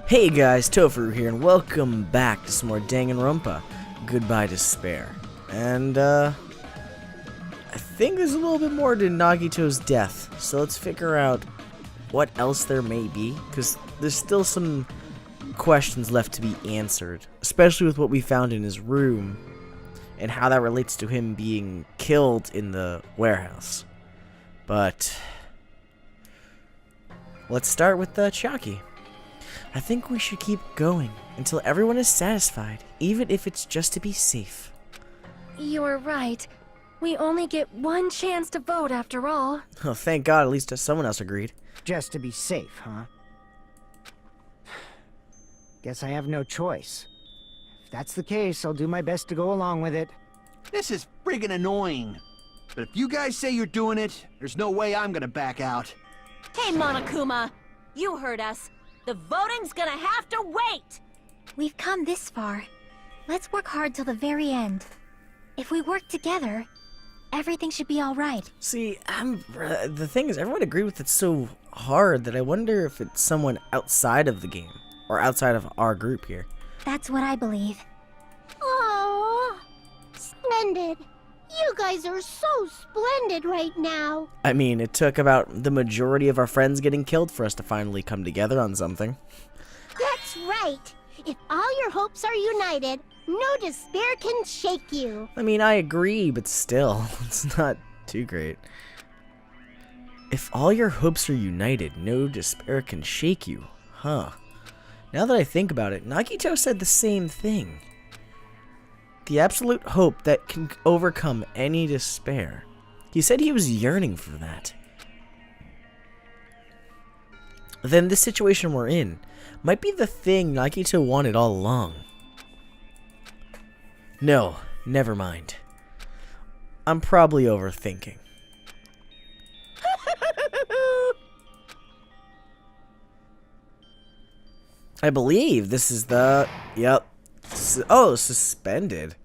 Hey guys, Tofuru here, and welcome back to some more Danganronpa. Goodbye Despair. And, I think there's a little bit more to Nagito's death, so let's figure out what else there may be, because there's still some questions left to be answered, especially with what we found in his room, and how that relates to him being killed in the warehouse. But let's start with the Chiaki. I think we should keep going until everyone is satisfied, even if it's just to be safe. You're right. We only get one chance to vote after all. Oh, thank God, at least someone else agreed. Just to be safe, huh? Guess I have no choice. If that's the case, I'll do my best to go along with it. This is friggin' annoying. But if you guys say you're doing it, there's no way I'm gonna back out. Hey, Monokuma! You heard us. The voting's gonna have to wait! We've come this far. Let's work hard till the very end. If we work together, everything should be alright. See, the thing is, everyone agreed with it so hard that I wonder if it's someone outside of the game, or outside of our group here. That's what I believe. Aww, splendid. You guys are so splendid right now. I mean, it took about the majority of our friends getting killed for us to finally come together on something. That's right. If all your hopes are united, no despair can shake you. I mean, I agree, but still, it's not too great. If all your hopes are united, no despair can shake you. Huh. Now that I think about it, Nagito said the same thing. The absolute hope that can overcome any despair. He said he was yearning for that. Then this situation we're in might be the thing Nagito wanted all along. No, never mind. I'm probably overthinking. I believe this is the... Yep. Oh, suspended.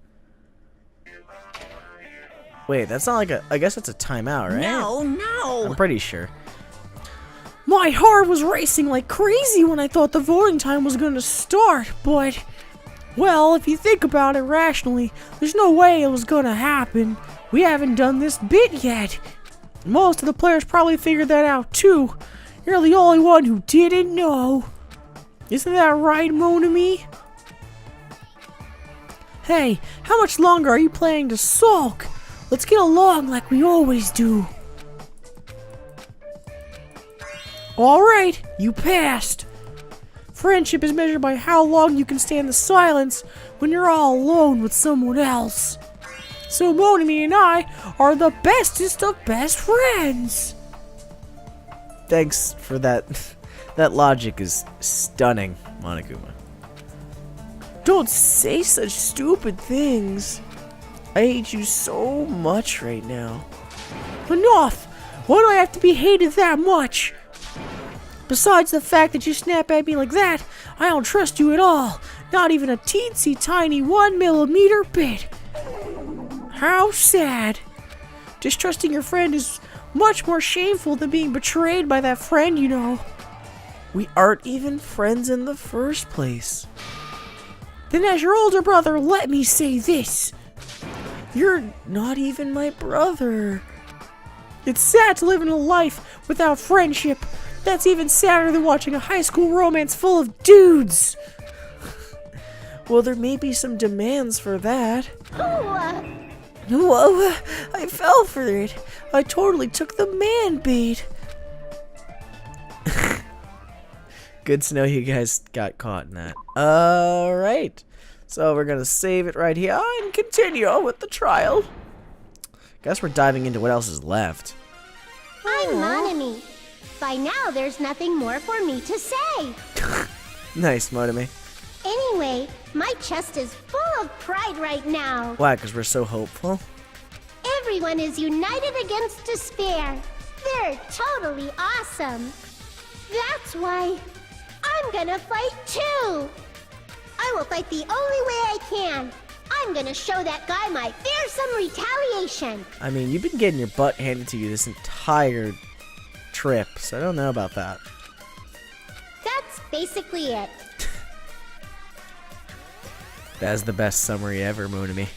Wait, that's not like a... I guess it's a timeout, right? No! I'm pretty sure. My heart was racing like crazy when I thought the voting time was going to start, but... Well, if you think about it rationally, there's no way it was going to happen. We haven't done this bit yet. Most of the players probably figured that out, too. You're the only one who didn't know. Isn't that right, Monami? Hey, how much longer are you planning to sulk? Let's get along like we always do. Alright, you passed. Friendship is measured by how long you can stand the silence when you're all alone with someone else. So Monami and I are the bestest of best friends. Thanks for that. That logic is stunning, Monokuma. Don't say such stupid things. I hate you so much right now. Enough! Why do I have to be hated that much? Besides the fact that you snap at me like that, I don't trust you at all. Not even a teensy tiny 1 millimeter bit. How sad. Distrusting your friend is much more shameful than being betrayed by that friend, you know. We aren't even friends in the first place. Then as your older brother, let me say this. You're not even my brother. It's sad to live in a life without friendship. That's even sadder than watching a high school romance full of dudes. Well, there may be some demands for that. Whoa, I fell for it. I totally took the man bait. Good to know you guys got caught in that. Alright. So we're going to save it right here and continue with the trial. Guess we're diving into what else is left. I'm Monami. By now, there's nothing more for me to say. Nice, Monami. Anyway, my chest is full of pride right now. Why? Because we're so hopeful? Everyone is united against despair. They're totally awesome. That's why I'm gonna fight too. I will fight the only way I can. I'm gonna show that guy my fearsome retaliation. I mean, you've been getting your butt handed to you this entire trip, so I don't know about that. That's basically it. That's the best summary ever, Moonami.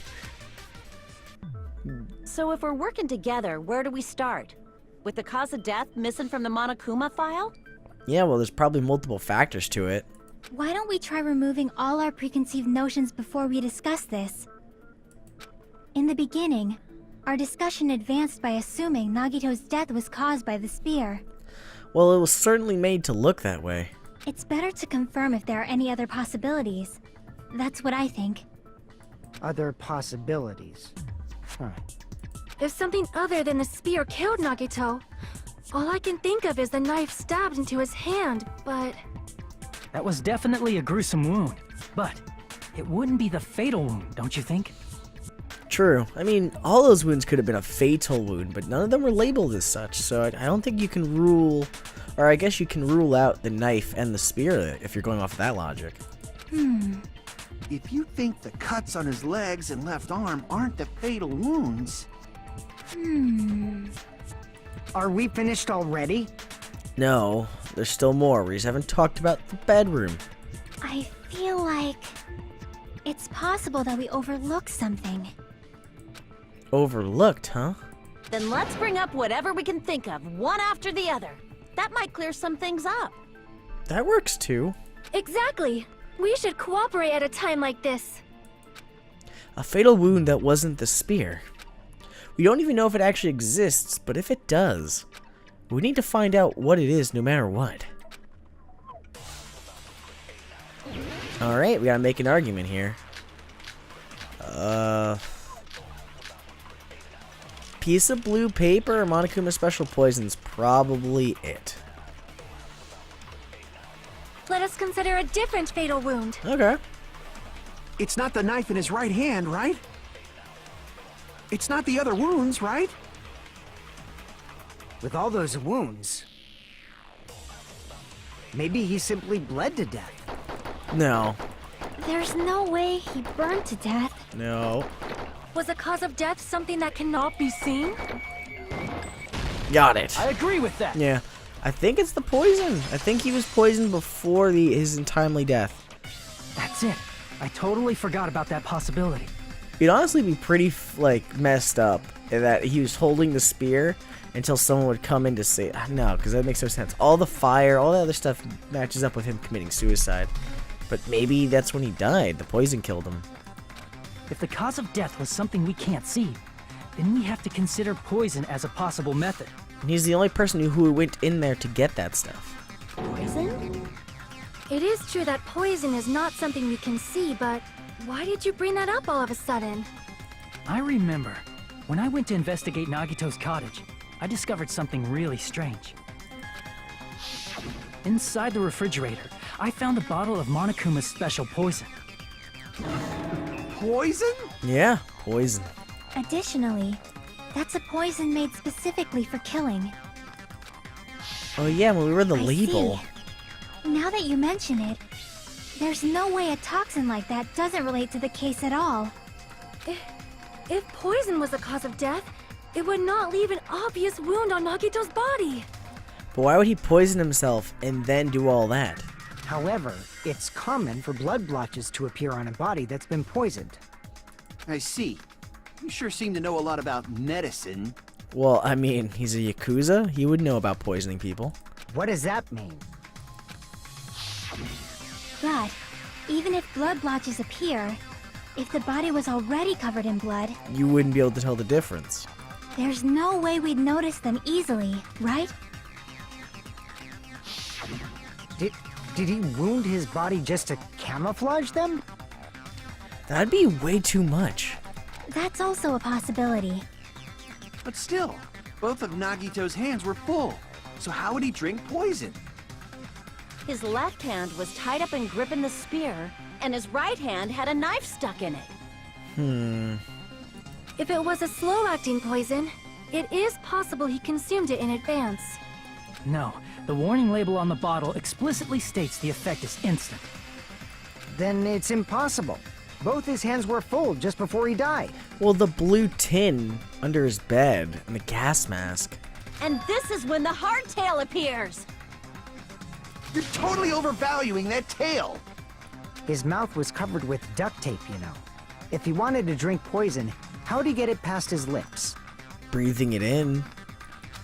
So if we're working together, where do we start? With the cause of death missing from the Monokuma file? Yeah, well, there's probably multiple factors to it. Why don't we try removing all our preconceived notions before we discuss this? In the beginning, our discussion advanced by assuming Nagito's death was caused by the spear. Well, it was certainly made to look that way. It's better to confirm if there are any other possibilities. That's what I think. Other possibilities. Huh. If something other than the spear killed Nagito, all I can think of is the knife stabbed into his hand, but... That was definitely a gruesome wound, but it wouldn't be the fatal wound, don't you think? True. I mean, all those wounds could have been a fatal wound, but none of them were labeled as such, so I don't think you can rule... Or I guess you can rule out the knife and the spear if you're going off of that logic. If you think the cuts on his legs and left arm aren't the fatal wounds... Are we finished already? No, there's still more. We just haven't talked about the bedroom. I feel like... it's possible that we overlooked something. Overlooked, huh? Then let's bring up whatever we can think of, one after the other. That might clear some things up. That works too. Exactly! We should cooperate at a time like this. A fatal wound that wasn't the spear. We don't even know if it actually exists, but if it does, we need to find out what it is no matter what. Alright, we gotta make an argument here. Piece of blue paper or Monokuma special poison's probably it. Let us consider a different fatal wound. Okay. It's not the knife in his right hand, right? It's not the other wounds, right? With all those wounds... maybe he simply bled to death. No. There's no way he burned to death. No. Was the cause of death something that cannot be seen? Got it. I agree with that. Yeah. I think it's the poison. I think he was poisoned before his untimely death. That's it. I totally forgot about that possibility. It'd honestly be pretty, messed up that he was holding the spear until someone would come in to say, no, because that makes no sense. All the fire, all the other stuff matches up with him committing suicide. But maybe that's when he died. The poison killed him. If the cause of death was something we can't see, then we have to consider poison as a possible method. And he's the only person who went in there to get that stuff. Poison? It is true that poison is not something we can see, but why did you bring that up all of a sudden? I remember, when I went to investigate Nagito's cottage, I discovered something really strange. Inside the refrigerator, I found a bottle of Monokuma's special poison. Poison? Yeah, poison. Additionally, that's a poison made specifically for killing. Oh yeah, when we read the I label. see. Now that you mention it, there's no way a toxin like that doesn't relate to the case at all. If poison was the cause of death, it would not leave an obvious wound on Nagito's body. But why would he poison himself and then do all that? However, it's common for blood blotches to appear on a body that's been poisoned. I see. You sure seem to know a lot about medicine. Well, I mean, he's a Yakuza. He would know about poisoning people. What does that mean? But even if blood blotches appear, if the body was already covered in blood, You wouldn't be able to tell the difference. there's no way we'd notice them easily, right? Did he wound his body just to camouflage them? That'd be way too much. That's also a possibility. But still, both of Nagito's hands were full. So how would he drink poison? His left hand was tied up and gripping the spear, and his right hand had a knife stuck in it. If it was a slow-acting poison, it is possible he consumed it in advance. No, the warning label on the bottle explicitly states the effect is instant. Then it's impossible. Both his hands were full just before he died. Well, the blue tin under his bed and the gas mask. And this is when the hardtail appears. You're totally overvaluing that tail. His mouth was covered with duct tape, you know. If he wanted to drink poison, how'd he get it past his lips? Breathing it in.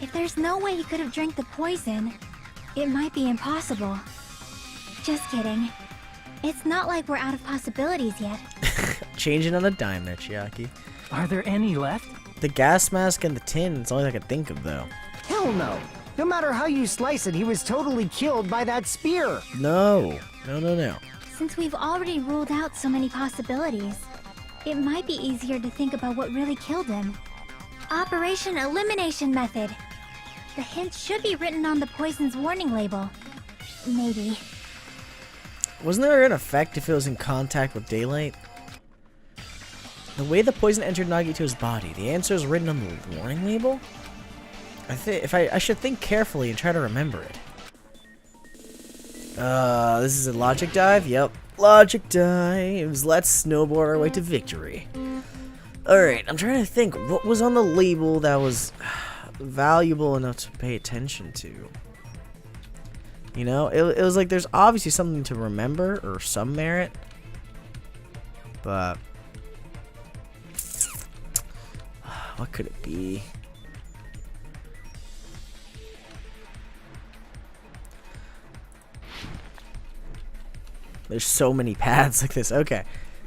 If there's no way he could have drank the poison, it might be impossible. Just kidding. It's not like we're out of possibilities yet. Changing on a dime there, Chiaki. Are there any left? The gas mask and the tin, it's all I could think of, though. Hell no! No matter how you slice it, he was totally killed by that spear! No. No. Since we've already ruled out so many possibilities, it might be easier to think about what really killed him. Operation Elimination Method. The hint should be written on the poison's warning label. Maybe. Wasn't there an effect if it was in contact with daylight? The way the poison entered Nagito's body, the answer is written on the warning label? I should think carefully and try to remember it. This is a logic dive? Yep. Logic dives. Let's snowboard our way to victory. Alright, I'm trying to think. What was on the label that was valuable enough to pay attention to? You know, it was like there's obviously something to remember or some merit. But what could it be? There's so many paths like this. Okay.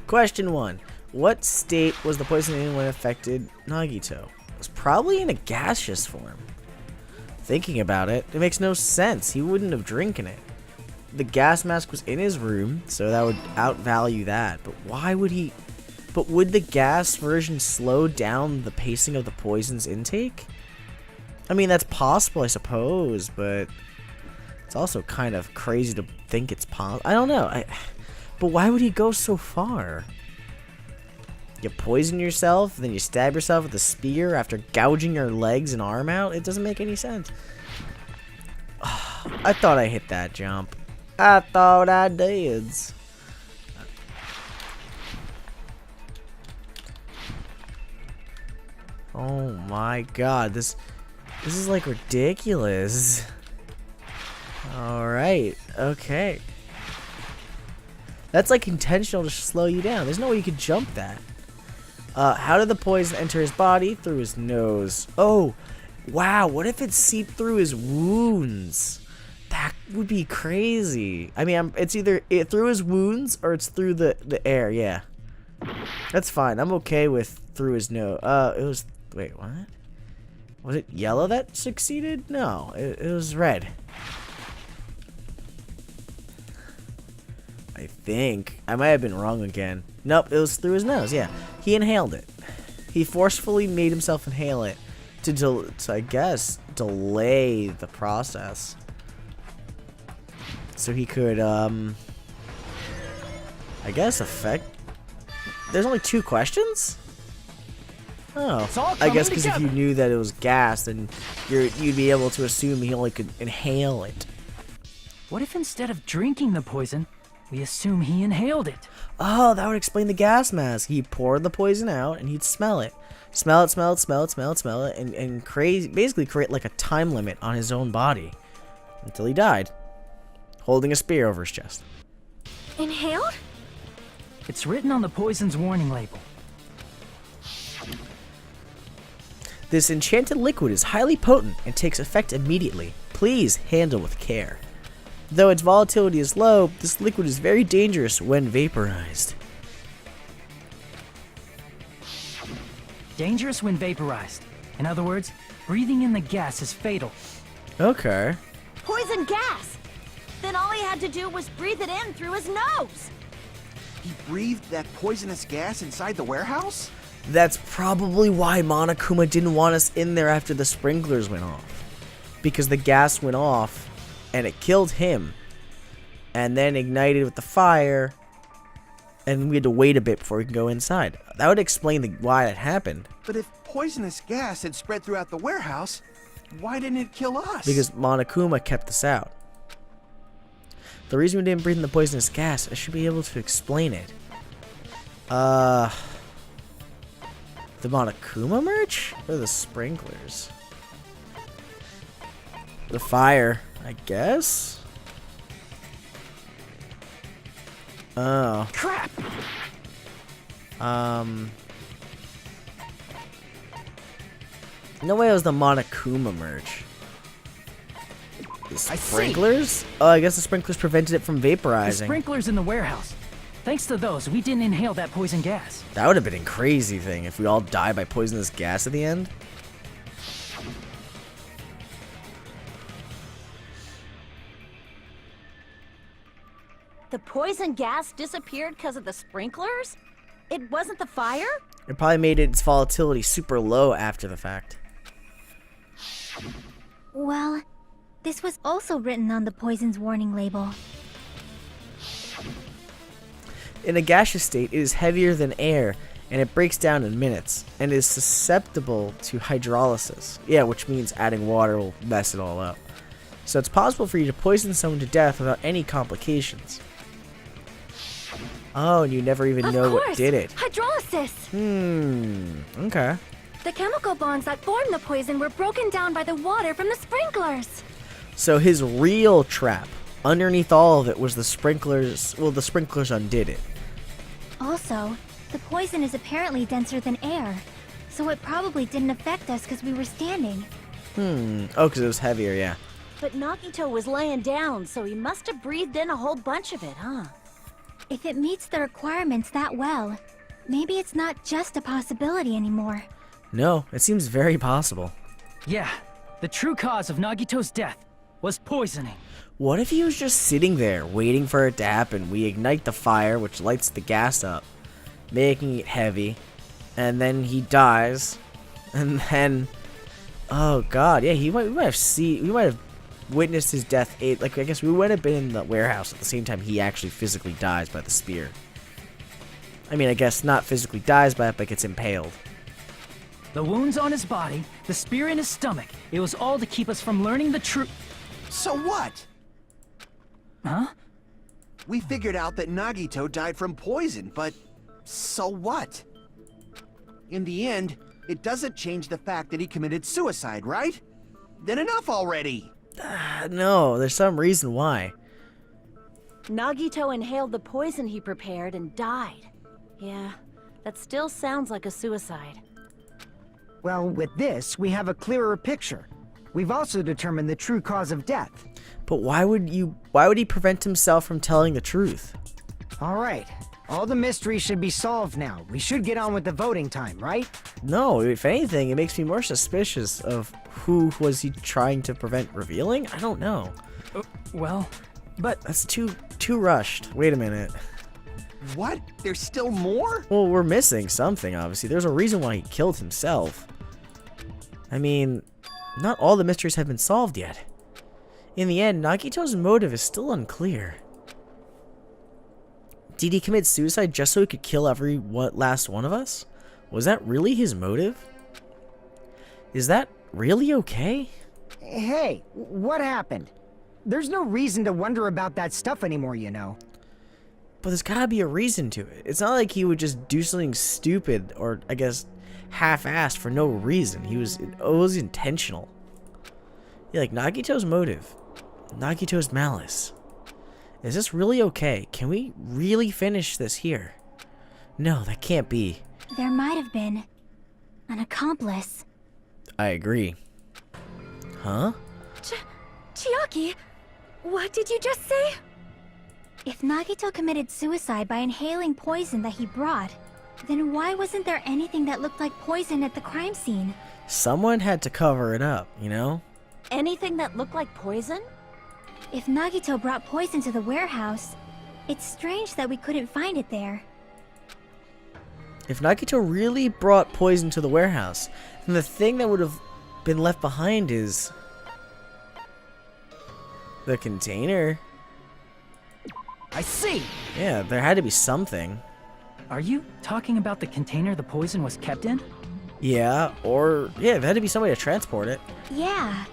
Question 1. What state was the poison in when it affected Nagito? It was probably in a gaseous form. Thinking about it, it makes no sense. He wouldn't have drinking it. The gas mask was in his room, so that would outvalue that. But why would he... But would the gas version slow down the pacing of the poison's intake? I mean, that's possible, I suppose, but... It's also kind of crazy to think it's possible. I don't know. But why would he go so far? You poison yourself, then you stab yourself with a spear after gouging your legs and arm out? It doesn't make any sense. I thought I hit that jump. I thought I did. Oh my god, this is like ridiculous. Alright, okay. That's like intentional to slow you down. There's no way you could jump that. How did the poison enter his body? Through his nose. Oh, wow. What if it seeped through his wounds? That would be crazy. I mean, it's either through his wounds or it's through the air. Yeah. That's fine. I'm okay with through his nose. It was... Wait, what? Was it yellow that succeeded? No, it was red. I think. I might have been wrong again. Nope, it was through his nose, yeah. He inhaled it. He forcefully made himself inhale it to I guess, delay the process. So he could, I guess affect... There's only 2 questions? Oh, I guess because if you knew that it was gas, then you'd be able to assume he only could inhale it. What if instead of drinking the poison, we assume he inhaled it? Oh, that would explain the gas mask. He'd pour the poison out and he'd smell it. Smell it, and basically create like a time limit on his own body. Until he died. Holding a spear over his chest. Inhaled? It's written on the poison's warning label. This enchanted liquid is highly potent and takes effect immediately. Please handle with care. Though its volatility is low, this liquid is very dangerous when vaporized. Dangerous when vaporized. In other words, breathing in the gas is fatal. Okay. Poison gas! Then all he had to do was breathe it in through his nose! He breathed that poisonous gas inside the warehouse? That's probably why Monokuma didn't want us in there after the sprinklers went off. Because the gas went off, and it killed him. And then ignited with the fire, and we had to wait a bit before we could go inside. That would explain why it happened. But if poisonous gas had spread throughout the warehouse, why didn't it kill us? Because Monokuma kept us out. The reason we didn't breathe in the poisonous gas, I should be able to explain it. The Monokuma merch? Or the sprinklers? The fire, I guess? Oh. Crap! No way it was the Monokuma merch. The I see. sprinklers? Oh, I guess the sprinklers prevented it from The vaporizing. sprinklers in the warehouse. Thanks to those, we didn't inhale that poison gas. That would have been a crazy thing if we all died by poisonous gas at the end. The poison gas disappeared because of the sprinklers? It wasn't the fire? It probably made its volatility super low after the fact. Well, this was also written on the poison's warning label. In a gaseous state, it is heavier than air, and it breaks down in minutes, and is susceptible to hydrolysis. Yeah, which means adding water will mess it all up. So it's possible for you to poison someone to death without any complications. Oh, and you never even know what did it. Hydrolysis! Okay. The chemical bonds that formed the poison were broken down by the water from the sprinklers. So his real trap, underneath all of it, was the sprinklers. Well, the sprinklers undid it. Also, the poison is apparently denser than air, so it probably didn't affect us because we were standing. Oh, because it was heavier, yeah. But Nagito was laying down, so he must have breathed in a whole bunch of it, huh? If it meets the requirements that well, maybe it's not just a possibility anymore. No, it seems very possible. Yeah, the true cause of Nagito's death was poisoning. What if he was just sitting there, waiting for it to happen? We ignite the fire, which lights the gas up, making it heavy, and then he dies, and then, oh god, yeah, we might have witnessed his death. I guess we would have been in the warehouse at the same time he actually physically dies by the spear. I mean, I guess not physically dies by it, but gets impaled. The wounds on his body, the spear in his stomach, it was all to keep us from learning the truth. So what? Huh? We figured out that Nagito died from poison, but so what? In the end, it doesn't change the fact that he committed suicide, right? Then enough already! No, there's some reason why. Nagito inhaled the poison he prepared and died. Yeah, that still sounds like a suicide. Well, with this, we have a clearer picture. We've also determined the true cause of death. But why would he prevent himself from telling the truth? All right. All the mysteries should be solved now. We should get on with the voting time, right? No, if anything, it makes me more suspicious of who was he trying to prevent revealing? I don't know. Well, but That's too rushed. Wait a minute. What? There's still more? Well, we're missing something, obviously. There's a reason why he killed himself. I mean, not all the mysteries have been solved yet. In the end, Nagito's motive is still unclear. Did he commit suicide just so he could kill every last one of us? Was that really his motive? Is that really okay? Hey, what happened? There's no reason to wonder about that stuff anymore, you know. But there's gotta be a reason to it. It's not like he would just do something stupid or, I guess, half-assed for no reason. It was intentional. Yeah, like Nagito's motive. Nagito's malice. Is this really okay? Can we really finish this here? No, that can't be. There might have been an accomplice. I agree. Huh? Chiaki, what did you just say? If Nagito committed suicide by inhaling poison that he brought, then why wasn't there anything that looked like poison at the crime scene? Someone had to cover it up, you know? Anything that looked like poison? If Nagito brought poison to the warehouse, it's strange that we couldn't find it there. If Nagito really brought poison to the warehouse, then the thing that would have been left behind is the container. I see! Yeah, there had to be something. Are you talking about the container the poison was kept in? Yeah, there had to be some way to transport it. Yeah.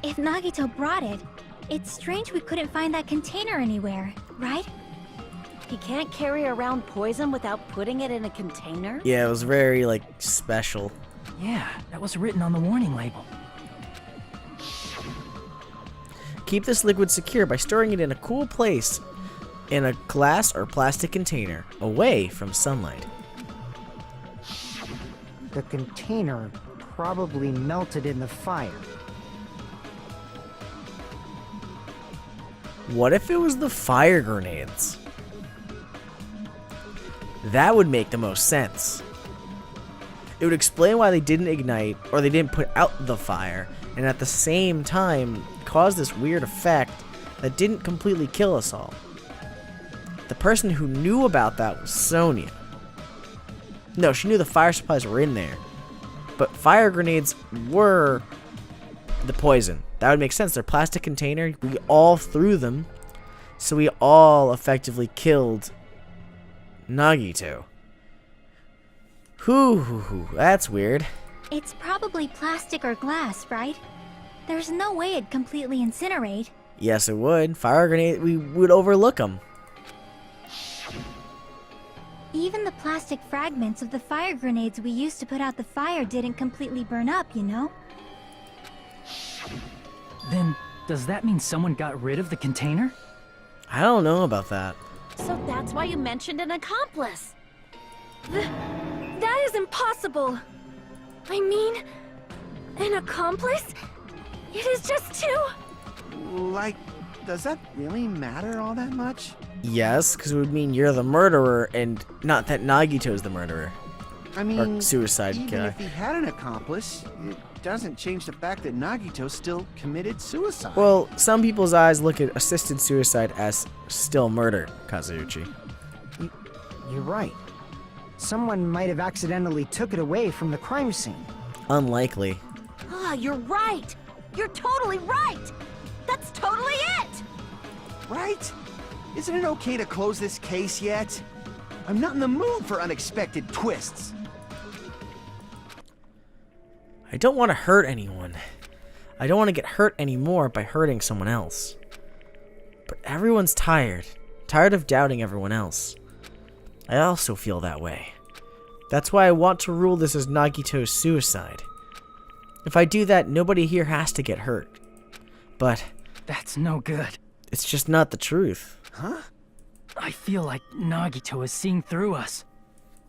If Nagito brought it, it's strange we couldn't find that container anywhere, right? He can't carry around poison without putting it in a container? Yeah, it was very, special. Yeah, that was written on the warning label. Keep this liquid secure by storing it in a cool place. in a glass or plastic container, away from sunlight. The container probably melted in the fire. What if it was the fire grenades? That would make the most sense. It would explain why they didn't ignite, or they didn't put out the fire, and at the same time cause this weird effect that didn't completely kill us all. The person who knew about that was Sonia. No, she knew the fire supplies were in there, but fire grenades were the poison. That would make sense. They're plastic container. We all threw them, so we all effectively killed Nagito. Whew, that's weird. It's probably plastic or glass, right? There's no way it'd completely incinerate. Yes, it would. Fire grenade, we would overlook them. Even the plastic fragments of the fire grenades we used to put out the fire didn't completely burn up, you know? Then, does that mean someone got rid of the container? I don't know about that. So that's why you mentioned an accomplice. That is impossible. I mean, an accomplice? It is just two. Like, does that really matter all that much? Yes, because it would mean you're the murderer and not that Nagito's the murderer. I mean, Or suicide even guy. if he had an accomplice, it doesn't change the fact that Nagito still committed suicide. Well, some people's eyes look at assisted suicide as still murder, Kazuuchi. You're right. Someone might have accidentally took it away from the crime scene. Unlikely. Ah, you're right. You're totally right. That's totally it. Right? Isn't it okay to close this case yet? I'm not in the mood for unexpected twists. I don't want to hurt anyone. I don't want to get hurt anymore by hurting someone else. But everyone's tired. Tired of doubting everyone else. I also feel that way. That's why I want to rule this as Nagito's suicide. If I do that, nobody here has to get hurt. But That's no good. it's just not the truth. Huh? I feel like Nagito is seeing through us.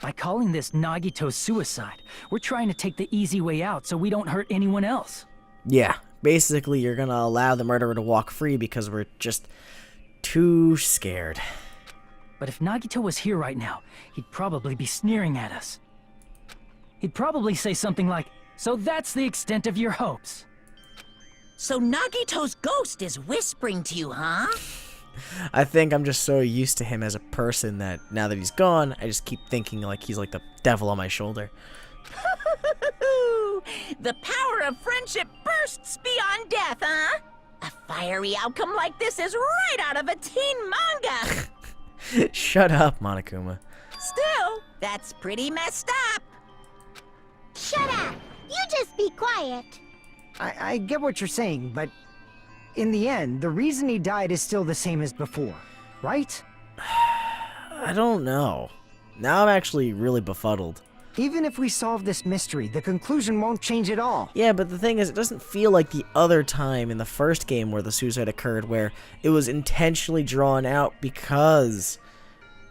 By calling this Nagito's suicide, we're trying to take the easy way out so we don't hurt anyone else. Yeah, basically you're gonna allow the murderer to walk free because we're just too scared. But if Nagito was here right now, he'd probably be sneering at us. He'd probably say something like, "So that's the extent of your hopes." So Nagito's ghost is whispering to you, huh? I think I'm just so used to him as a person that now that he's gone, I just keep thinking like he's like the devil on my shoulder. The power of friendship bursts beyond death, huh? A fiery outcome like this is right out of a teen manga. Shut up, Monokuma. Still, that's pretty messed up. Shut up! You just be quiet. I get what you're saying, but in the end, the reason he died is still the same as before, right? I don't know. Now I'm actually really befuddled. Even if we solve this mystery, the conclusion won't change at all. Yeah, but the thing is, it doesn't feel like the other time in the first game where the suicide occurred, where it was intentionally drawn out because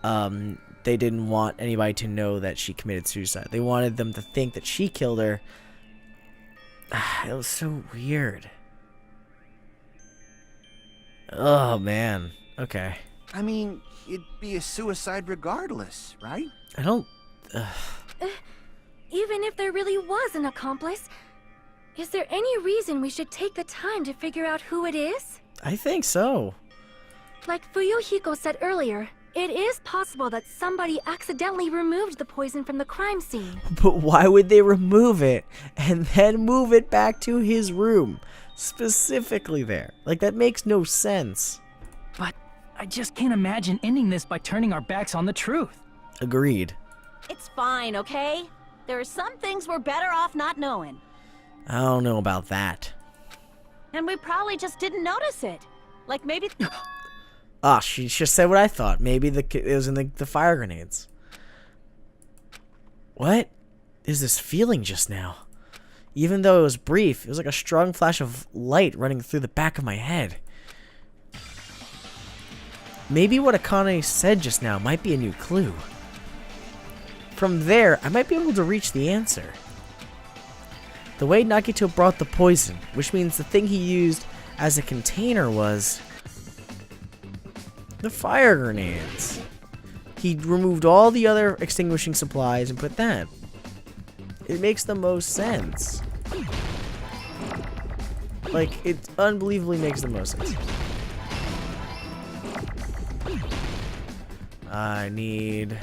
they didn't want anybody to know that she committed suicide. They wanted them to think that she killed her. It was so weird. Oh, man. Okay. I mean, it'd be a suicide regardless, right? I don't... Even if there really was an accomplice, is there any reason we should take the time to figure out who it is? I think so. Like Fuyuhiko said earlier, it is possible that somebody accidentally removed the poison from the crime scene. But why would they remove it and then move it back to his room? Specifically there. Like, that makes no sense. But I just can't imagine ending this by turning our backs on the truth. Agreed. It's fine, okay? There are some things we're better off not knowing. I don't know about that. And we probably just didn't notice it. Like maybe... Ah, she just said what I thought. Maybe it was in the fire grenades. What is this feeling just now? Even though it was brief, it was like a strong flash of light running through the back of my head. Maybe what Akane said just now might be a new clue. From there, I might be able to reach the answer. The way Nagito brought the poison, which means the thing he used as a container was the fire grenades. He removed all the other extinguishing supplies and put that. It makes the most sense. Like, it unbelievably makes the most sense. I need...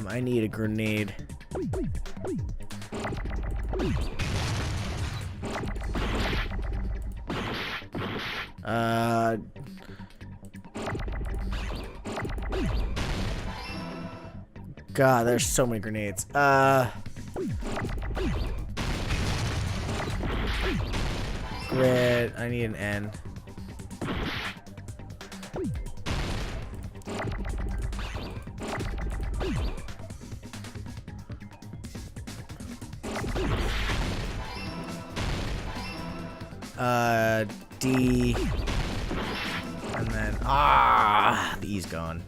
I need a grenade. God, there's so many grenades. Grid, I need an N. D, and then the E's gone.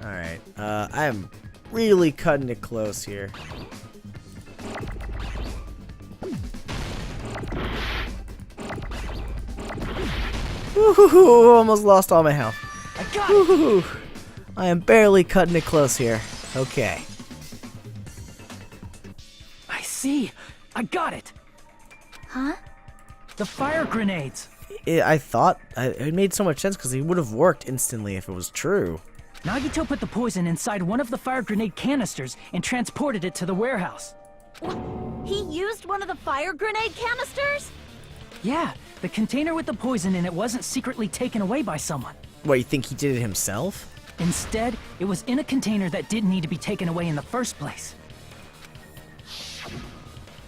All right, I am really cutting it close here. Woohoo! Almost lost all my health. I got it! Woohoo! I am barely cutting it close here. Okay. I see. I got it. Huh? The fire grenades. I thought it made so much sense because it would have worked instantly if it was true. Nagito put the poison inside one of the fire grenade canisters and transported it to the warehouse. He used one of the fire grenade canisters? Yeah, the container with the poison in it wasn't secretly taken away by someone. What, you think he did it himself? Instead, it was in a container that didn't need to be taken away in the first place.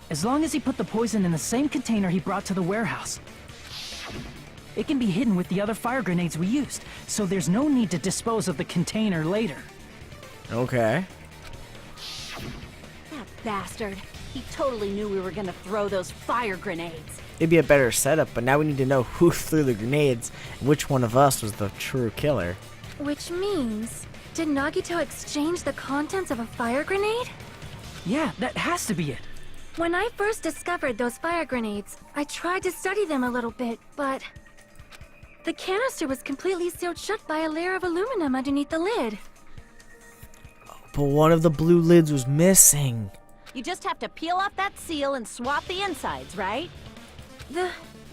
As long as he put the poison in the same container he brought to the warehouse, it can be hidden with the other fire grenades we used, so there's no need to dispose of the container later. Okay. That bastard. He totally knew we were gonna throw those fire grenades. It'd be a better setup, but now we need to know who threw the grenades and which one of us was the true killer. Which means, did Nagito exchange the contents of a fire grenade? Yeah, that has to be it. When I first discovered those fire grenades, I tried to study them a little bit, but the canister was completely sealed shut by a layer of aluminum underneath the lid. But one of the blue lids was missing. You just have to peel off that seal and swap the insides, right?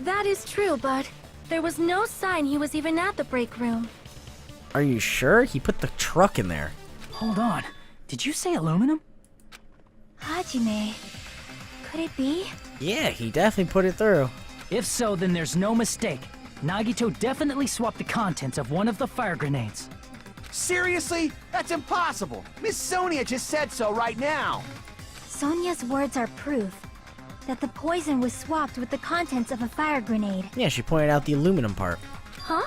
That is true, but there was no sign he was even at the break room. Are you sure? He put the truck in there. Hold on. Did you say aluminum? Hajime. Could it be? Yeah, he definitely put it through. If so, then there's no mistake. Nagito definitely swapped the contents of one of the fire grenades. Seriously? That's impossible. Miss Sonia just said so right now. Sonia's words are proof that the poison was swapped with the contents of a fire grenade. Yeah, she pointed out the aluminum part. Huh?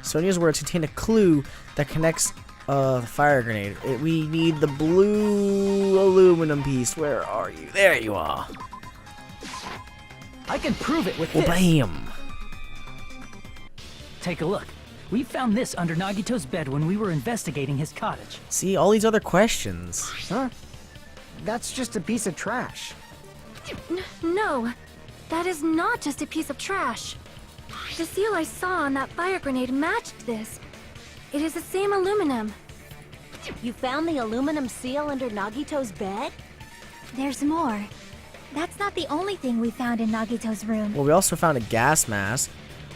Sonia's words contain a clue that connects the fire grenade. We need the blue aluminum piece. Where are you? There you are. I can prove it with Well, this. bam. Take a look. We found this under Nagito's bed when we were investigating his cottage. See, all these other questions. Huh? That's just a piece of trash. No, that is not just a piece of trash. The seal I saw on that fire grenade matched this. It is the same aluminum. You found the aluminum seal under Nagito's bed? There's more. That's not the only thing we found in Nagito's room. Well, we also found a gas mask,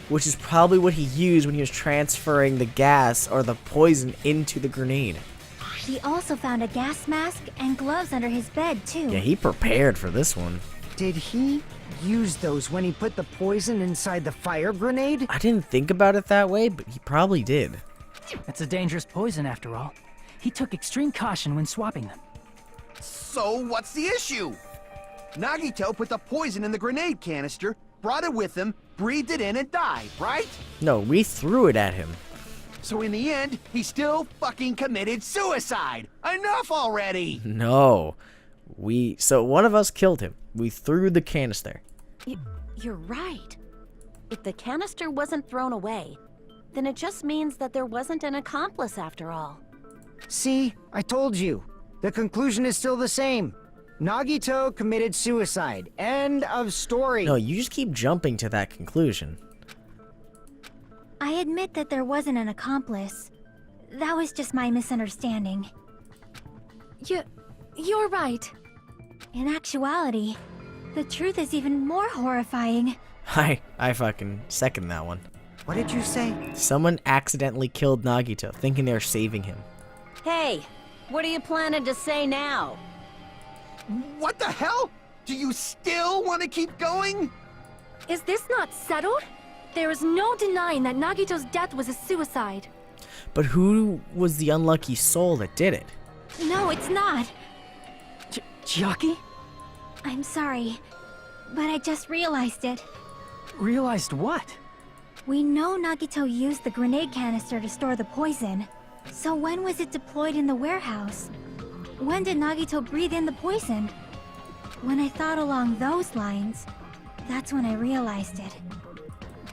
which is probably what he used when he was transferring the gas or the poison into the grenade. We also found a gas mask and gloves under his bed, too. Yeah, he prepared for this one. Did he use those when he put the poison inside the fire grenade? I didn't think about it that way, but he probably did. It's a dangerous poison after all. He took extreme caution when swapping them. So what's the issue? Nagito put the poison in the grenade canister, brought it with him, breathed it in, and died, right? No, we threw it at him. So in the end, he still fucking committed suicide. Enough already! No. So one of us killed him. We threw the canister. You're right. If the canister wasn't thrown away, then it just means that there wasn't an accomplice after all. See, I told you. The conclusion is still the same. Nagito committed suicide. End of story. No, you just keep jumping to that conclusion. I admit that there wasn't an accomplice. That was just my misunderstanding. You're right. In actuality, the truth is even more horrifying. I fucking second that one. What did you say? Someone accidentally killed Nagito, thinking they were saving him. Hey, what are you planning to say now? What the hell? Do you still want to keep going? Is this not settled? There is no denying that Nagito's death was a suicide. But who was the unlucky soul that did it? No, it's not. Chiaki? I'm sorry, but I just realized it. Realized what? We know Nagito used the grenade canister to store the poison. So when was it deployed in the warehouse? When did Nagito breathe in the poison? When I thought along those lines, that's when I realized it.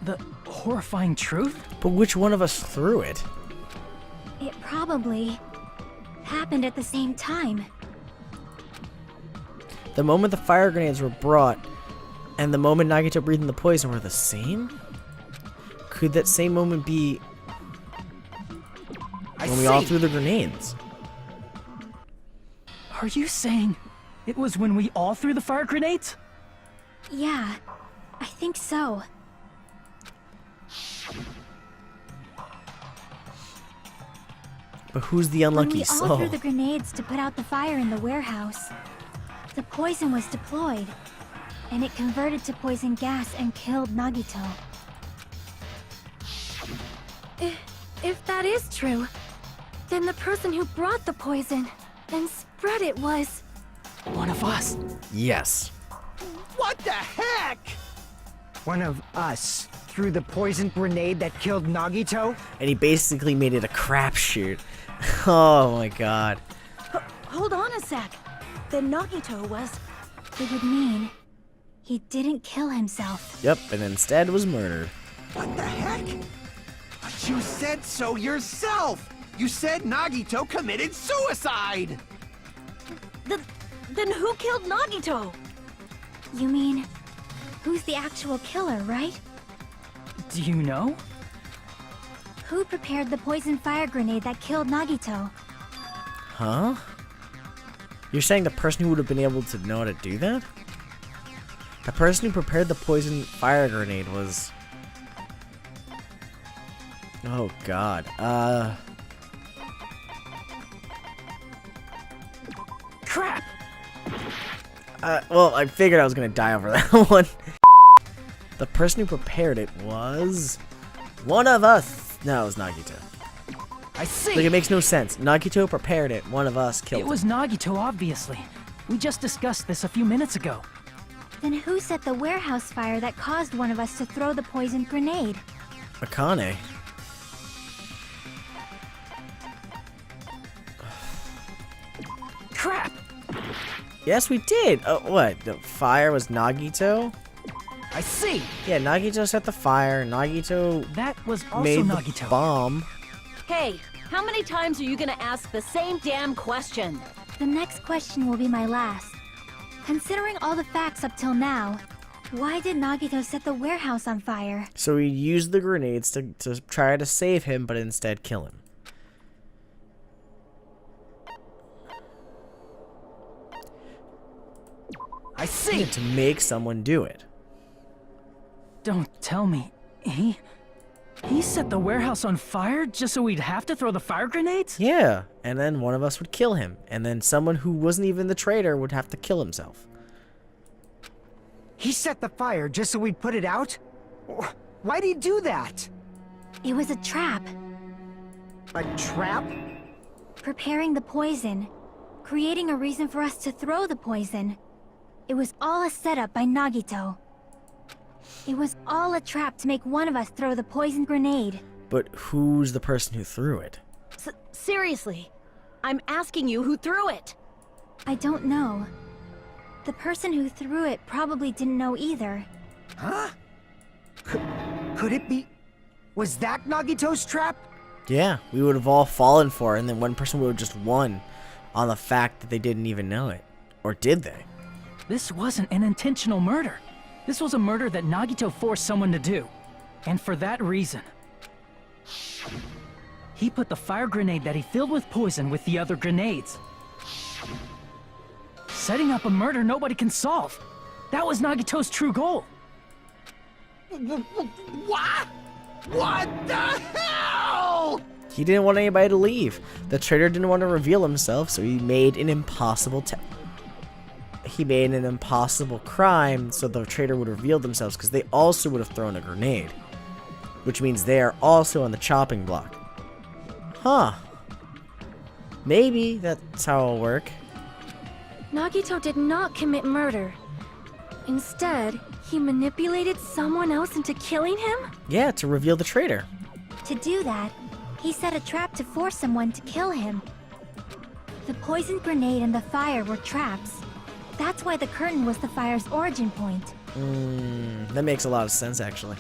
The horrifying truth? But which one of us threw it? It probably happened at the same time. The moment the fire grenades were brought, and the moment Nagito breathed in the poison were the same? Could that same moment be when we all threw the grenades? Are you saying it was when we all threw the fire grenades? Yeah, I think so. But who's the unlucky When we all soul? threw the grenades to put out the fire in the warehouse, the poison was deployed, and it converted to poison gas and killed Nagito. If that is true, then the person who brought the poison and spread it was... One of us. Yes. What the heck? One of us threw the poison grenade that killed Nagito? And he basically made it a crapshoot. Oh my god. Hold on a sec. Then Nagito was... It would mean he didn't kill himself. Yep, and instead was murdered. What the heck? But you said so yourself! You said Nagito committed suicide! Then who killed Nagito? You mean, who's the actual killer, right? Do you know? Who prepared the poison fire grenade that killed Nagito? Huh? You're saying the person who would have been able to know how to do that? The person who prepared the poison fire grenade was... Oh god. Crap! Well, I figured I was gonna die over that one. The person who prepared it was... one of us! No, it was Nagito. I see! Like, it makes no sense. Nagito prepared it, one of us killed It was Nagito, obviously. We just discussed this a few minutes ago. Then who set the warehouse fire that caused one of us to throw the poisoned grenade? Akane. Crap! Yes, we did! What? The fire was Nagito? I see! Yeah, Nagito set the fire. Nagito That was also made Nagito. the bomb. Hey, how many times are you gonna ask the same damn question? The next question will be my last. Considering all the facts up till now, why did Nagito set the warehouse on fire? So he used the grenades to try to save him, but instead kill him. I see! To make someone do it. Don't tell me. He set the warehouse on fire just so we'd have to throw the fire grenades? Yeah, and then one of us would kill him, and then someone who wasn't even the traitor would have to kill himself. He set the fire just so we'd put it out? Why'd he do that? It was a trap. A trap? Preparing the poison. Creating a reason for us to throw the poison. It was all a setup by Nagito. It was all a trap to make one of us throw the poison grenade. But who's the person who threw it? Seriously, I'm asking you who threw it. I don't know. The person who threw it probably didn't know either. Huh? Could it be... Was that Nagito's trap? Yeah, we would have all fallen for it, and then one person would have just won on the fact that they didn't even know it. Or did they? This wasn't an intentional murder. This was a murder that Nagito forced someone to do. And for that reason, he put the fire grenade that he filled with poison with the other grenades. Setting up a murder nobody can solve. That was Nagito's true goal. What? What the hell? He didn't want anybody to leave. The traitor didn't want to reveal himself, so he made an impossible crime so the traitor would reveal themselves, because they also would have thrown a grenade. Which means they are also on the chopping block. Huh. Maybe that's how it'll work. Nagito did not commit murder. Instead, he manipulated someone else into killing him? Yeah, to reveal the traitor. To do that, he set a trap to force someone to kill him. The poison grenade and the fire were traps. That's why the curtain was the fire's origin point. That makes a lot of sense, actually.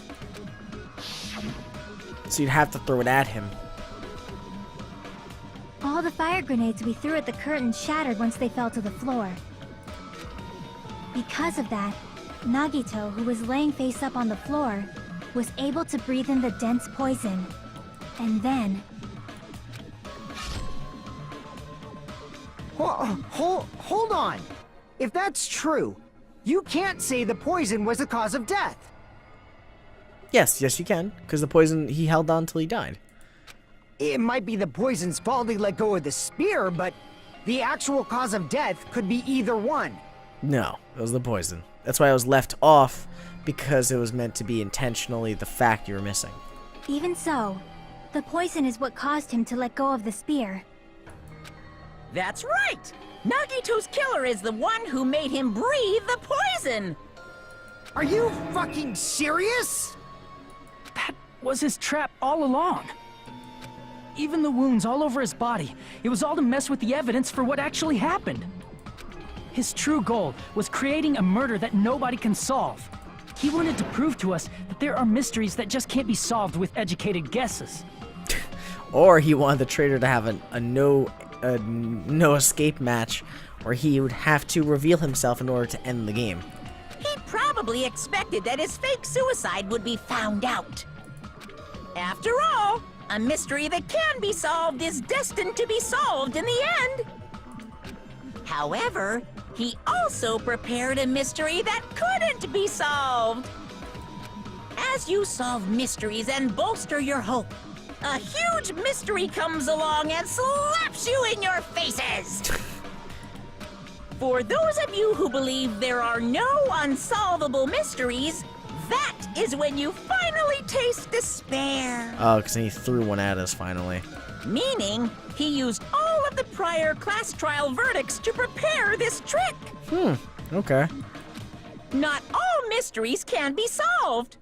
So you'd have to throw it at him. All the fire grenades we threw at the curtain shattered once they fell to the floor. Because of that, Nagito, who was laying face up on the floor, was able to breathe in the dense poison. And then... Hold on! If that's true, you can't say the poison was the cause of death! Yes, you can, because the poison, he held on till he died. It might be the poison's fault he let go of the spear, but the actual cause of death could be either one. No, it was the poison. That's why it was left off, because it was meant to be intentionally the fact you were missing. Even so, the poison is what caused him to let go of the spear. That's right! Nagito's killer is the one who made him breathe the poison! Are you fucking serious? That was his trap all along. Even the wounds all over his body, it was all to mess with the evidence for what actually happened. His true goal was creating a murder that nobody can solve. He wanted to prove to us that there are mysteries that just can't be solved with educated guesses. Or he wanted the traitor to have a no escape match, where he would have to reveal himself in order to end the game. He probably expected that his fake suicide would be found out. After all, a mystery that can be solved is destined to be solved in the end. However, he also prepared a mystery that couldn't be solved. As you solve mysteries and bolster your hope, a huge mystery comes along and slaps you in your faces. For those of you who believe there are no unsolvable mysteries, that is when you finally taste despair. Oh, because he threw one at us finally. Meaning, he used all of the prior class trial verdicts to prepare this trick. Okay. Not all mysteries can be solved.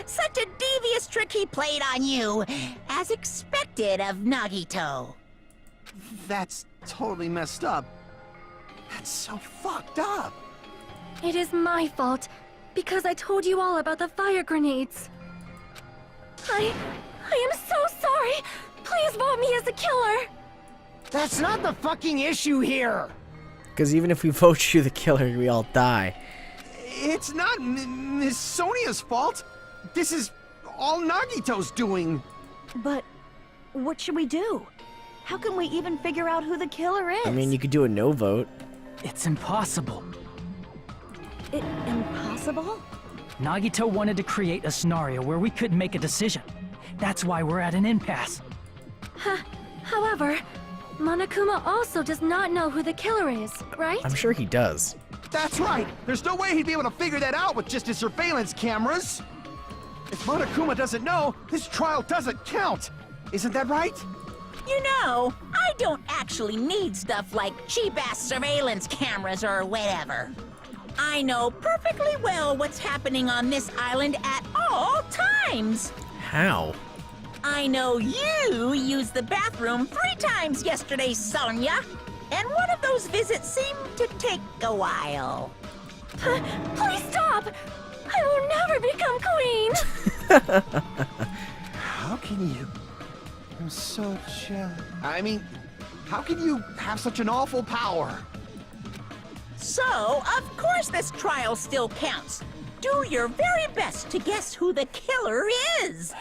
Such a devious trick he played on you, as expected of Nagito. That's totally messed up. That's so fucked up. It is my fault, because I told you all about the fire grenades. I am so sorry. Please vote me as the killer. That's not the fucking issue here! Because even if we vote you the killer, we all die. It's not Miss Sonia's fault. This is all Nagito's doing. But what should we do? How can we even figure out who the killer is? I mean, you could do a no vote. It's impossible. Impossible? Nagito wanted to create a scenario where we couldn't make a decision. That's why we're at an impasse. However, Monokuma also does not know who the killer is, right? I'm sure he does. That's right. There's no way he'd be able to figure that out with just his surveillance cameras. If Monokuma doesn't know, this trial doesn't count. Isn't that right? You know, I don't actually need stuff like cheap-ass surveillance cameras or whatever. I know perfectly well what's happening on this island at all times. How? I know you used the bathroom 3 times yesterday, Sonia. And one of those visits seemed to take a while. Please stop! I will never become queen! How can you? I'm so jealous. I mean, how can you have such an awful power? So, of course this trial still counts. Do your very best to guess who the killer is.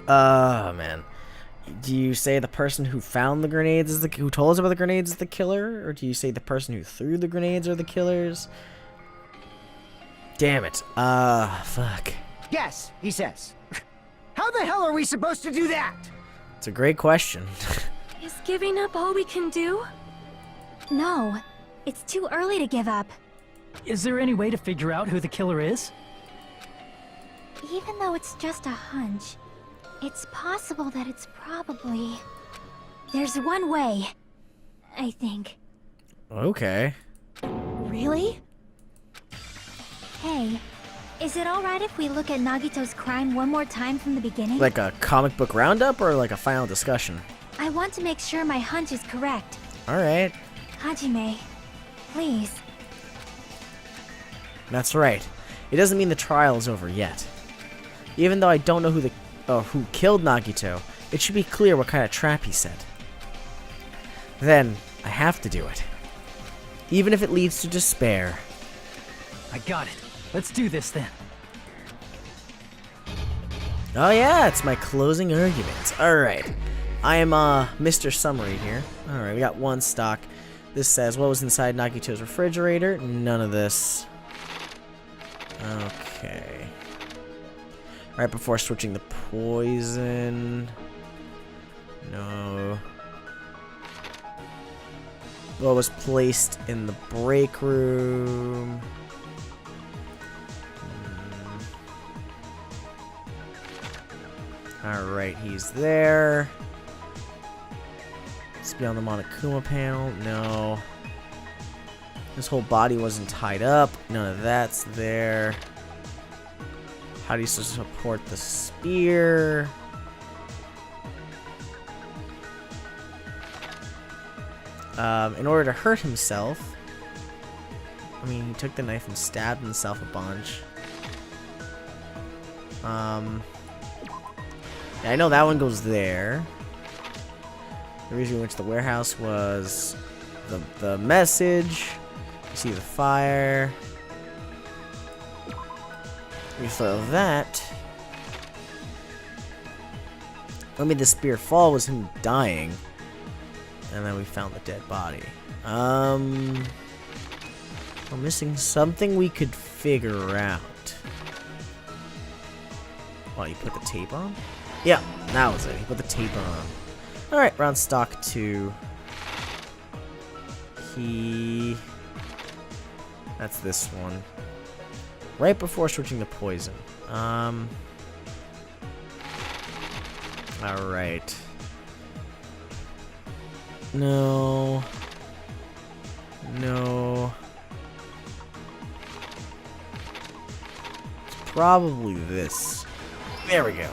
Oh, man. Do you say the person who found the grenades is who told us about the grenades is the killer? Or do you say the person who threw the grenades are the killers? Damn it. Fuck. Yes, he says. How the hell are we supposed to do that? It's a great question. Is giving up all we can do? No, it's too early to give up. Is there any way to figure out who the killer is? Even though it's just a hunch, it's possible that it's probably... There's one way, I think. Okay. Really? Hey, is it alright if we look at Nagito's crime one more time from the beginning? Like a comic book roundup or like a final discussion? I want to make sure my hunch is correct. Alright. Hajime, please. That's right. It doesn't mean the trial is over yet. Even though I don't know who killed Nagito, it should be clear what kind of trap he set. Then, I have to do it. Even if it leads to despair. I got it. Let's do this then. Oh yeah, it's my closing argument. Alright. I am Mr. Summary here. Alright, we got one stock. This says, what was inside Nagito's refrigerator? None of this. Okay. Right before switching the poison. No. What was placed in the break room? Alright, he's there. Let's be on the Monokuma panel. No. His whole body wasn't tied up. None of that's there. How do you support the spear? In order to hurt himself, I mean, he took the knife and stabbed himself a bunch. Yeah, I know that one goes there. The reason we went to the warehouse was the message. You see the fire. We throw that. What made the spear fall was him dying. And then we found the dead body. We're missing something we could figure out. What, you put the tape on? Yeah, that was it. He put the tape on. Alright, round stock 2. That's this one. Right before switching to poison. Alright. No. No. It's probably this. There we go.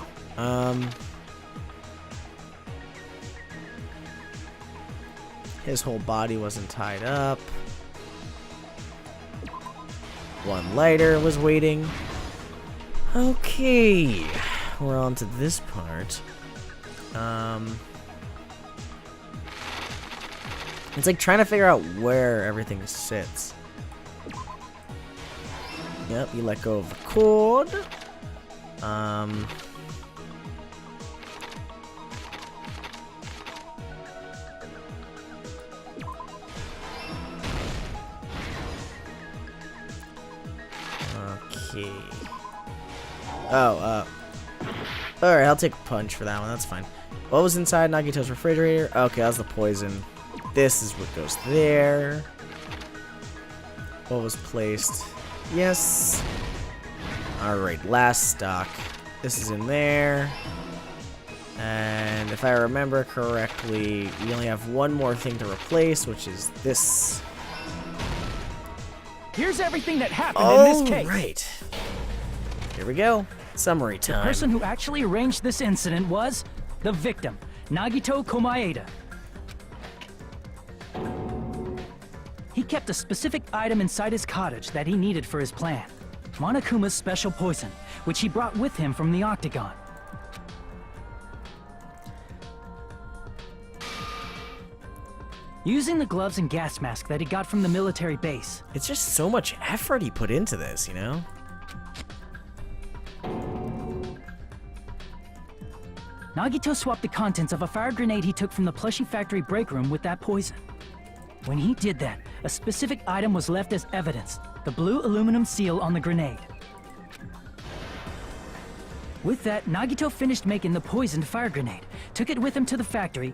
His whole body wasn't tied up. One lighter was waiting. Okay. We're on to this part. It's like trying to figure out where everything sits. Yep, you let go of the cord. Okay. Oh, alright, I'll take a punch for that one, that's fine. What was inside Nagito's refrigerator? Okay, that was the poison. This is what goes there. What was placed? Yes. Alright, last stock. This is in there. And if I remember correctly, we only have one more thing to replace, which is this. here's everything that happened in this case. Right. Here we go. Summary The time. person who actually arranged this incident was the victim, Nagito Komaeda. He kept a specific item inside his cottage that he needed for his plan. Monokuma's special poison, which he brought with him from the Octagon. Using the gloves and gas mask that he got from the military base, It's just so much effort he put into this, you know? Nagito swapped the contents of a fire grenade he took from the plushie factory break room with that poison. When he did that, a specific item was left as evidence, the blue aluminum seal on the grenade. With that, Nagito finished making the poisoned fire grenade, took it with him to the factory,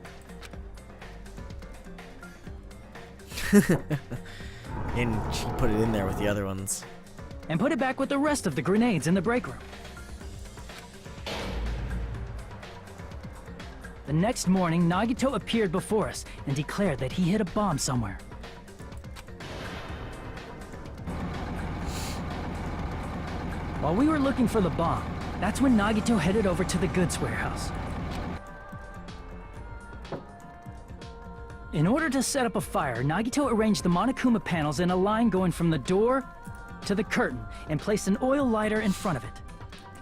And she put it in there with the other ones. and put it back with the rest of the grenades in the break room. The next morning, Nagito appeared before us and declared that he hid a bomb somewhere. While we were looking for the bomb, that's when Nagito headed over to the goods warehouse. In order to set up a fire, Nagito arranged the Monokuma panels in a line going from the door to the curtain and placed an oil lighter in front of it.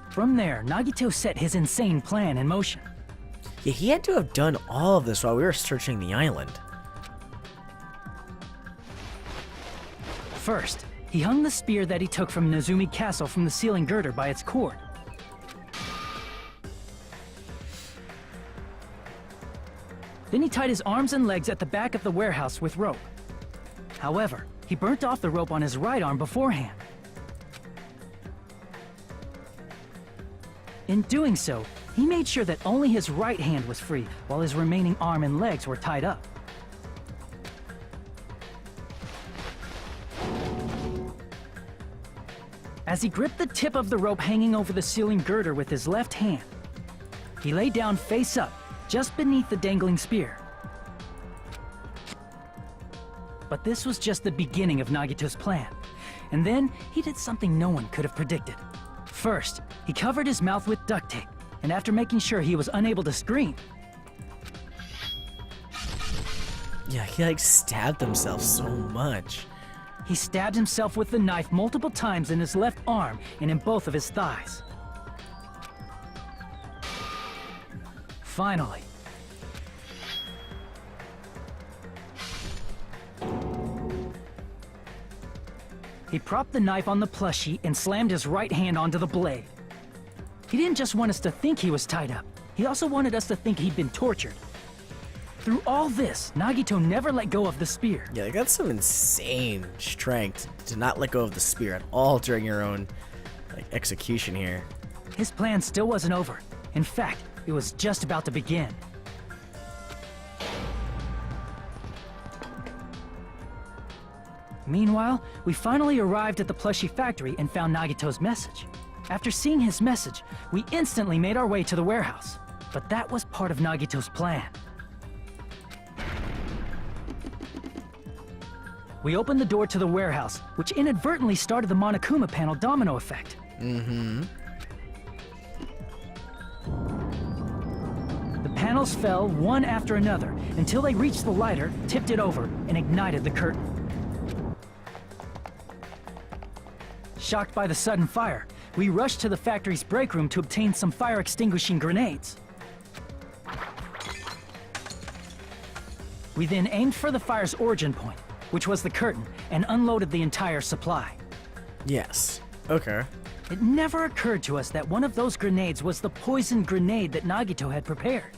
From there, Nagito set his insane plan in motion. Yeah, he had to have done all of this while we were searching the island. First, he hung the spear that he took from Nezumi Castle from the ceiling girder by its cord. Then he tied his arms and legs at the back of the warehouse with rope. However, he burnt off the rope on his right arm beforehand. In doing so, he made sure that only his right hand was free, while his remaining arm and legs were tied up. As he gripped the tip of the rope hanging over the ceiling girder with his left hand, he lay down face up, just beneath the dangling spear. But this was just the beginning of Nagito's plan. And then, he did something no one could have predicted. First, he covered his mouth with duct tape, and after making sure he was unable to scream, Yeah, he like stabbed himself so much. he stabbed himself with the knife multiple times in his left arm and in both of his thighs. Finally, he propped the knife on the plushie and slammed his right hand onto the blade. He didn't just want us to think he was tied up. He also wanted us to think he'd been tortured. Through all this, Nagito never let go of the spear. Yeah, they got some insane strength to not let go of the spear at all during your own like execution here. His plan still wasn't over. In fact, it was just about to begin. Meanwhile, we finally arrived at the plushie factory and found Nagito's message. After seeing his message, we instantly made our way to the warehouse. But that was part of Nagito's plan. We opened the door to the warehouse, which inadvertently started the Monokuma panel domino effect. The panels fell one after another until they reached the lighter, tipped it over, and ignited the curtain. Shocked by the sudden fire, we rushed to the factory's break room to obtain some fire-extinguishing grenades. We then aimed for the fire's origin point, which was the curtain, and unloaded the entire supply. Yes. Okay. It never occurred to us that one of those grenades was the poisoned grenade that Nagito had prepared.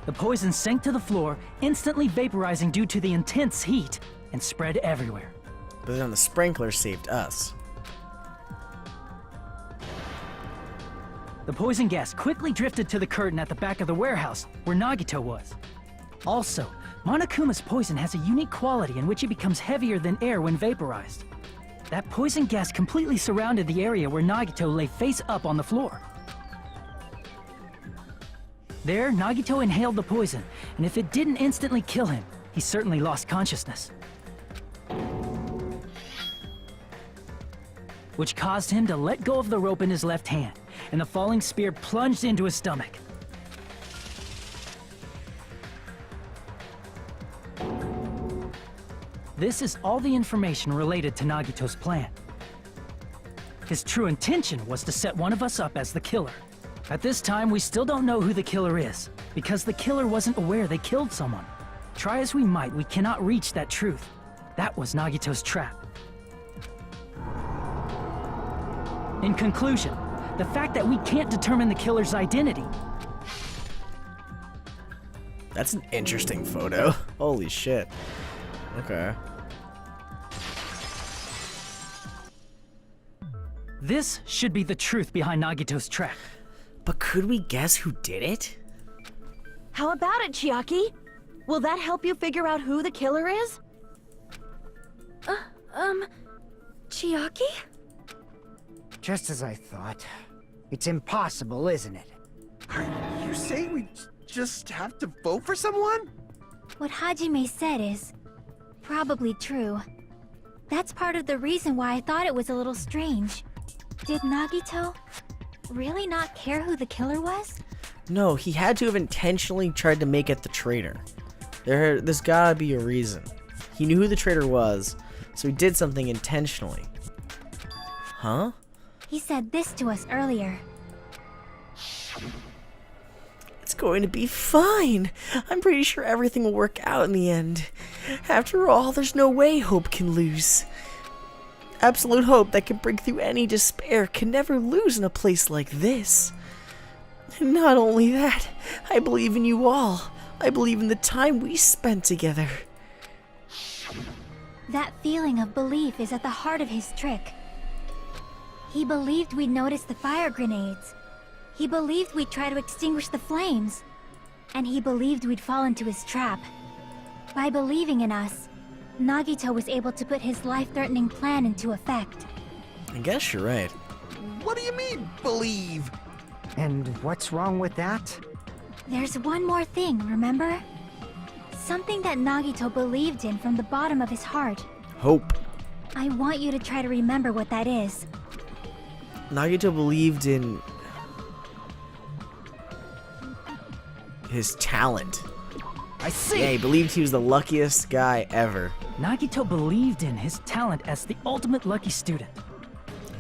The poison sank to the floor, instantly vaporizing due to the intense heat, and spread everywhere. But then the sprinkler saved us. The poison gas quickly drifted to the curtain at the back of the warehouse, where Nagito was. Also, Monokuma's poison has a unique quality in which it becomes heavier than air when vaporized. That poison gas completely surrounded the area where Nagito lay face up on the floor. There, Nagito inhaled the poison, and if it didn't instantly kill him, he certainly lost consciousness. Which caused him to let go of the rope in his left hand, and the falling spear plunged into his stomach. This is all the information related to Nagito's plan. His true intention was to set one of us up as the killer. At this time, we still don't know who the killer is, because the killer wasn't aware they killed someone. Try as we might, we cannot reach that truth. That was Nagito's trap. In conclusion, the fact that we can't determine the killer's identity. That's an interesting photo. Holy shit. Okay. This should be the truth behind Nagito's trap. But could we guess who did it? How about it, Chiaki? Will that help you figure out who the killer is? Chiaki? Just as I thought. It's impossible, isn't it? Are you saying we just have to vote for someone? What Hajime said is probably true. That's part of the reason why I thought it was a little strange. Did Nagito really not care who the killer was? No, he had to have intentionally tried to make it the traitor. There's gotta be a reason. He knew who the traitor was, so he did something intentionally. Huh? He said this to us earlier. It's going to be fine. I'm pretty sure everything will work out in the end. After all, there's no way hope can lose. Absolute hope that can break through any despair can never lose in a place like this. And not only that, I believe in you all. I believe in the time we spent together. That feeling of belief is at the heart of his trick. He believed we'd notice the fire grenades. He believed we'd try to extinguish the flames. And he believed we'd fall into his trap. By believing in us, Nagito was able to put his life-threatening plan into effect. I guess you're right. What do you mean, believe? And what's wrong with that? There's one more thing, remember? Something that Nagito believed in from the bottom of his heart. Hope. I want you to try to remember what that is. Nagito believed in his talent. I see! Yeah, he believed he was the luckiest guy ever. Nagito believed in his talent as the ultimate lucky student.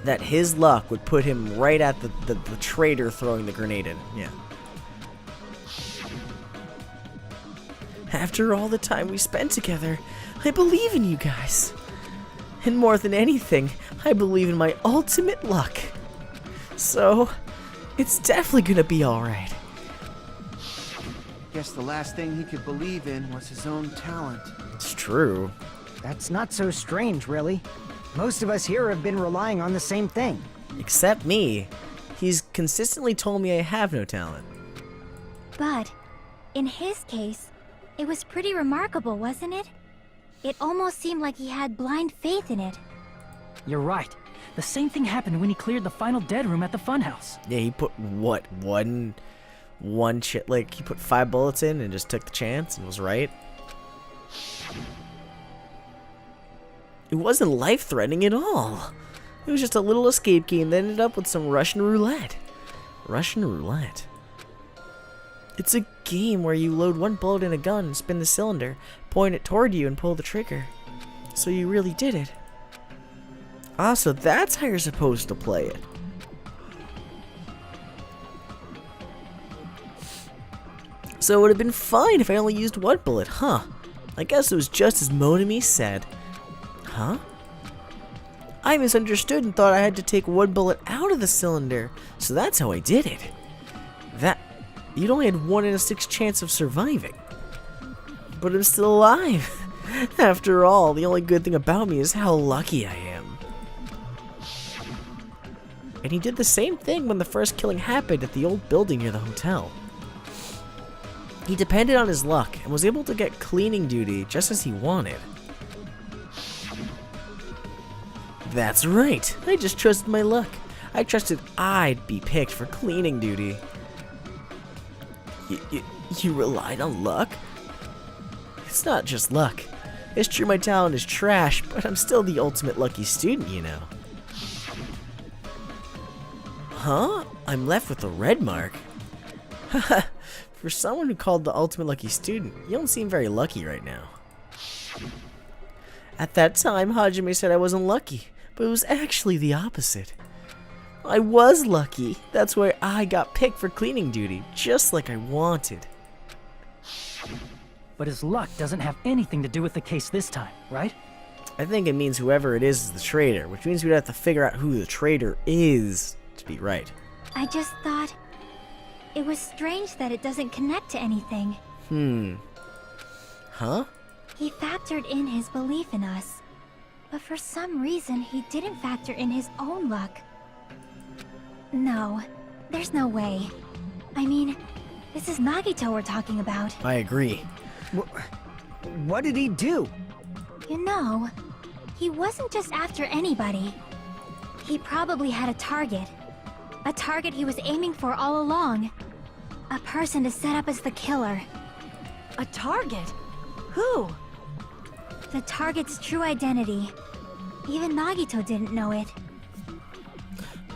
That his luck would put him right at the traitor throwing the grenade in. Yeah. After all the time we spent together, I believe in you guys. And more than anything, I believe in my ultimate luck. So, it's definitely gonna be alright. Guess the last thing he could believe in was his own talent. It's true. That's not so strange, really. Most of us here have been relying on the same thing. Except me. He's consistently told me I have no talent. But, in his case, it was pretty remarkable, wasn't it? It almost seemed like he had blind faith in it. You're right. The same thing happened when he cleared the final dead room at the funhouse. Yeah, he put what, one like he put 5 bullets in and just took the chance and was right. It wasn't life-threatening at all. It was just a little escape game that ended up with some Russian roulette. Russian roulette. It's a game where you load 1 bullet in a gun and spin the cylinder, point it toward you and pull the trigger. So you really did it. Also, that's how you're supposed to play it. So it would have been fine if I only used 1 bullet, huh? I guess it was just as Monami said. Huh? I misunderstood and thought I had to take 1 bullet out of the cylinder, so that's how I did it. You'd only had 1 in a 6 chance of surviving. But I'm still alive. After all, the only good thing about me is how lucky I am. And he did the same thing when the first killing happened at the old building near the hotel. He depended on his luck and was able to get cleaning duty just as he wanted. That's right, I just trusted my luck. I trusted I'd be picked for cleaning duty. You relied on luck? It's not just luck. It's true my talent is trash, but I'm still the ultimate lucky student, you know. Huh? I'm left with a red mark? Haha, for someone who called the ultimate lucky student, you don't seem very lucky right now. At that time, Hajime said I wasn't lucky, but it was actually the opposite. I was lucky. That's why I got picked for cleaning duty, just like I wanted. But his luck doesn't have anything to do with the case this time, right? I think it means whoever it is the traitor, which means we'd have to figure out who the traitor is to be right. I just thought it was strange that it doesn't connect to anything. Huh? He factored in his belief in us, but for some reason he didn't factor in his own luck. No, there's no way. I mean, this is Nagito we're talking about. I agree. What did he do? You know, he wasn't just after anybody. He probably had a target. A target he was aiming for all along. A person to set up as the killer. A target? Who? The target's true identity. Even Nagito didn't know it.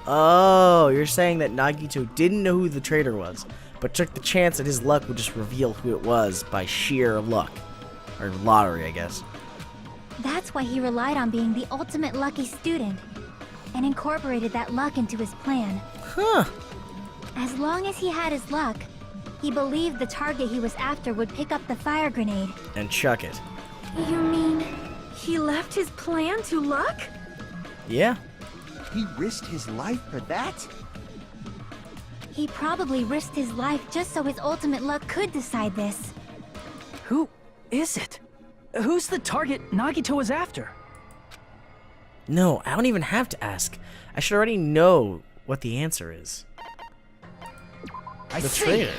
Oh, you're saying that Nagito didn't know who the traitor was, but took the chance that his luck would just reveal who it was by sheer luck. Or lottery, I guess. That's why he relied on being the ultimate lucky student, and incorporated that luck into his plan. Huh. As long as he had his luck, he believed the target he was after would pick up the fire grenade. And chuck it. You mean he left his plan to luck? Yeah. He risked his life for that? He probably risked his life just so his ultimate luck could decide this. Who is it? Who's the target Nagito is after? No, I don't even have to ask. I should already know what the answer is. The traitor.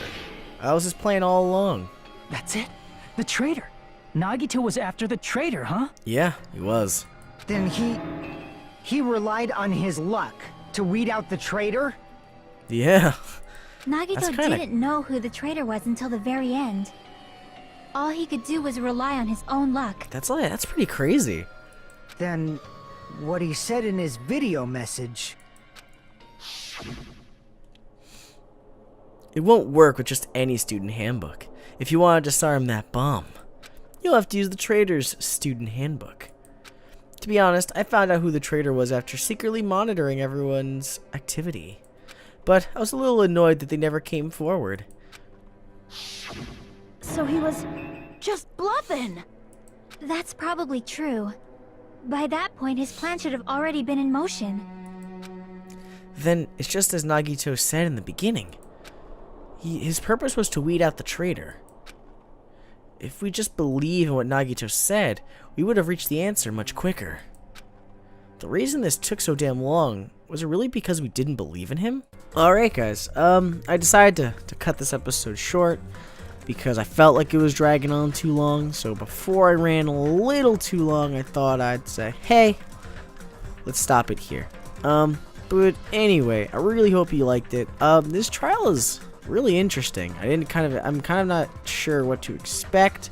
I was just playing all along. That's it? The traitor. Nagito was after the traitor, huh? Yeah, he was. Then he relied on his luck to weed out the traitor? Yeah. Nagito didn't know who the traitor was until the very end. All he could do was rely on his own luck. That's pretty crazy. Then what he said in his video message. It won't work with just any student handbook. If you want to disarm that bomb, you'll have to use the traitor's student handbook. To be honest, I found out who the traitor was after secretly monitoring everyone's activity. But I was a little annoyed that they never came forward. So he was just bluffing. That's probably true. By that point, his plan should have already been in motion. Then it's just as Nagito said in the beginning. His purpose was to weed out the traitor. If we just believe in what Nagito said, we would have reached the answer much quicker. The reason this took so damn long, was it really because we didn't believe in him? Alright guys, I decided to cut this episode short because I felt like it was dragging on too long, so before I ran a little too long, I thought I'd say, hey, let's stop it here. But anyway, I really hope you liked it. This trial is really interesting. I'm kind of not sure what to expect,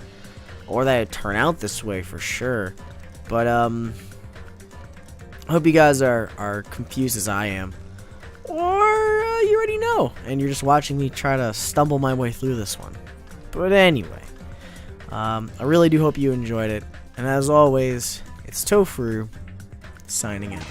or that it'd turn out this way for sure. But I hope you guys are confused as I am, or you already know, and you're just watching me try to stumble my way through this one. But anyway, I really do hope you enjoyed it, and as always, it's Tofuru signing out.